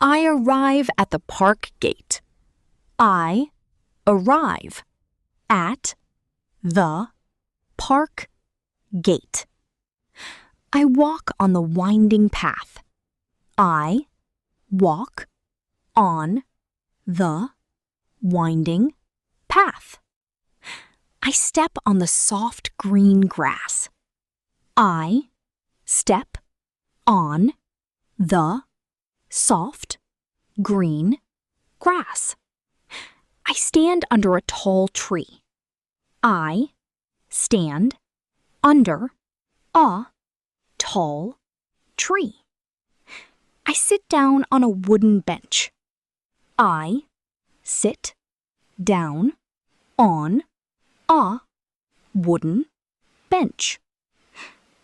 I arrive at the park gate. I arrive at the park gate. I walk on the winding path. I walk on the winding path. I step on the soft green grass. I step on the soft green grass. I stand under a tall tree. I stand under a tall tree. I sit down on a wooden bench. I sit down on a wooden bench.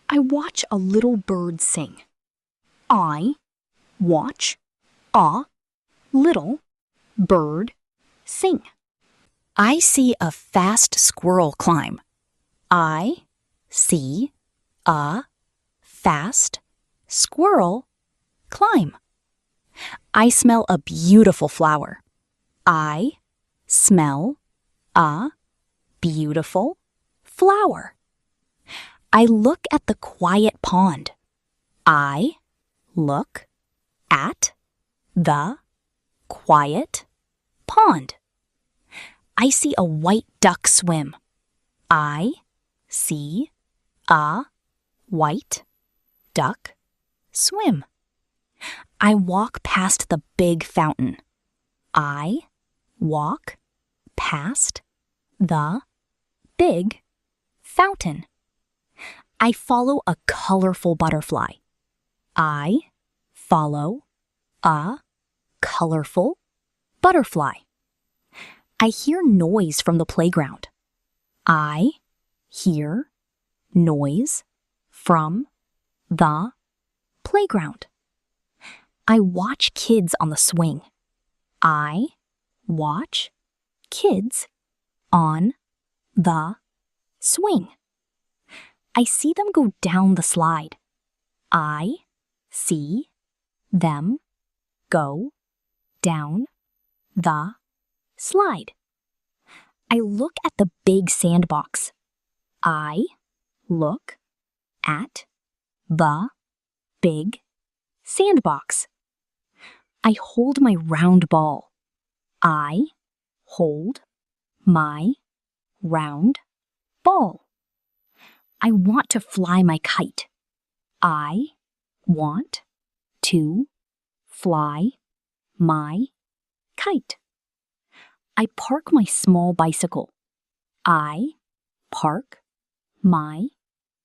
I watch a little bird sing. I watch a little bird sing. I see a fast squirrel climb. I see a fast squirrel climb. I smell a beautiful flower. I smell a beautiful flower. I look at the quiet pond. I look at the quiet pond. I see a white duck swim. I see a white duck swim. I walk past the big fountain. I walk past the big fountain. I follow a colorful butterfly. I follow a colorful butterfly. I hear noise from the playground. I hear noise from the playground. I watch kids on the swing. I watch kids on the swing. I see them go down the slide. I see them go down the slide. I look at the big sandbox. I look at the big sandbox. I hold my round ball. I hold my round ball. I want to fly my kite. I want to fly my kite. I park my small bicycle. I park my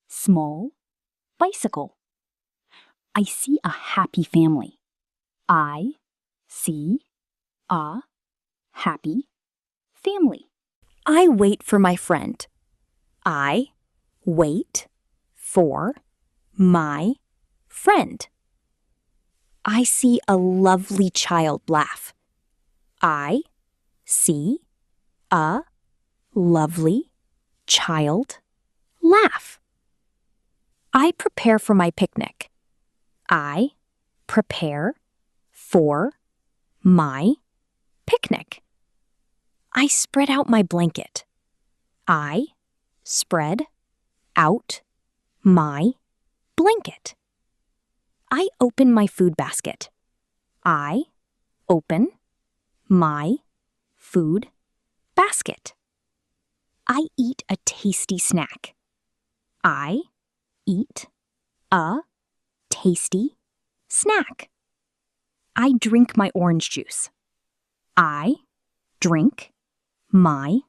small bicycle. I see a happy family. I see a happy family. I wait for my friend. I wait for my friend. I see a lovely child laugh. I see a lovely child laugh. I prepare for my picnic. I prepare for my picnic. I spread out my blanket. I spread out my blanket. I open my food basket. I open my food basket. I eat a tasty snack. I eat a tasty snack. I drink my orange juice. I drink my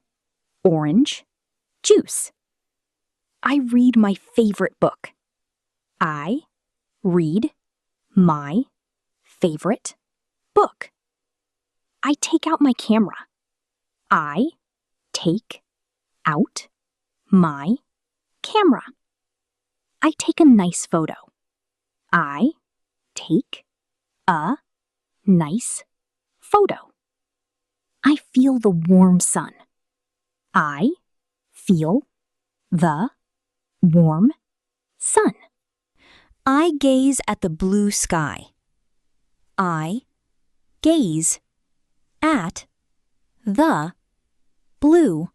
orange juice. I read my favorite book. I read my favorite book. I take out my camera. I take out my camera. I take a nice photo. I take a nice photo. I feel the warm sun. I feel the warm sun. I gaze at the blue sky. I gaze at the blue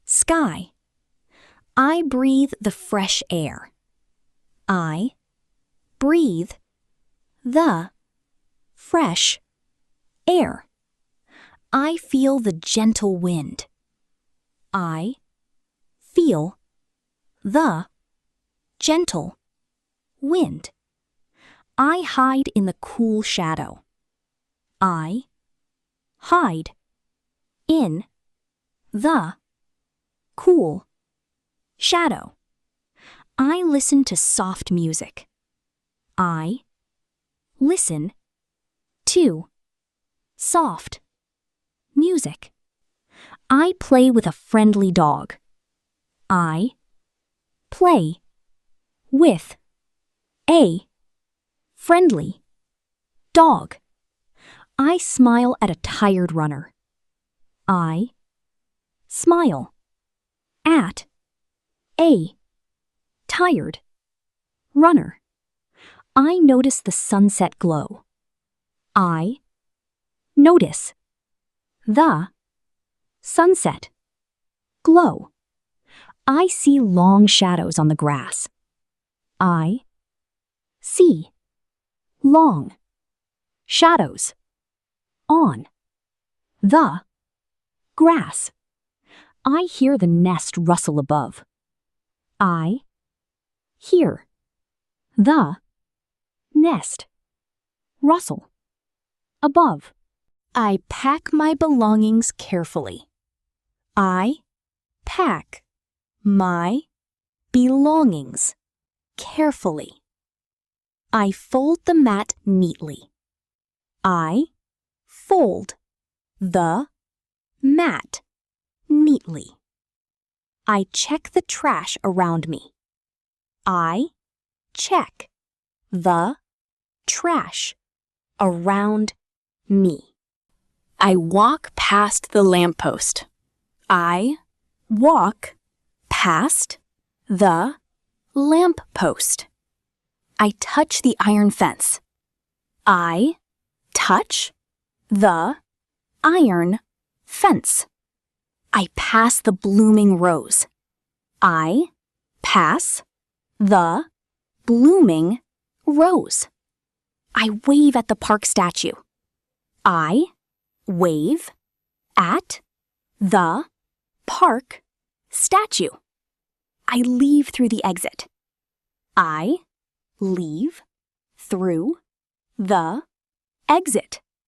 sky. I breathe the fresh air. I breathe the fresh air. I feel the gentle wind. I feel the gentle wind. I hide in the cool shadow. I hide in the cool shadow. I listen to soft music. I listen to soft music. I play with a friendly dog. I play with a friendly dog. I smile at a tired runner. I smile at a tired runner. I notice the sunset glow. I notice the sunset glow. I see long shadows on the grass. I see long shadows on the grass. I hear the nest rustle above. I hear the nest rustle above. I pack my belongings carefully. I pack my belongings carefully. I fold the mat neatly. I fold the mat neatly. I check the trash around me. I check the trash around me. I walk past the lamppost. I walk past the lamppost. I touch the iron fence. I touch the iron fence. I pass the blooming rose. I pass the blooming rose. I wave at the park statue. I wave at the park statue. I leave through the exit. I leave through the exit.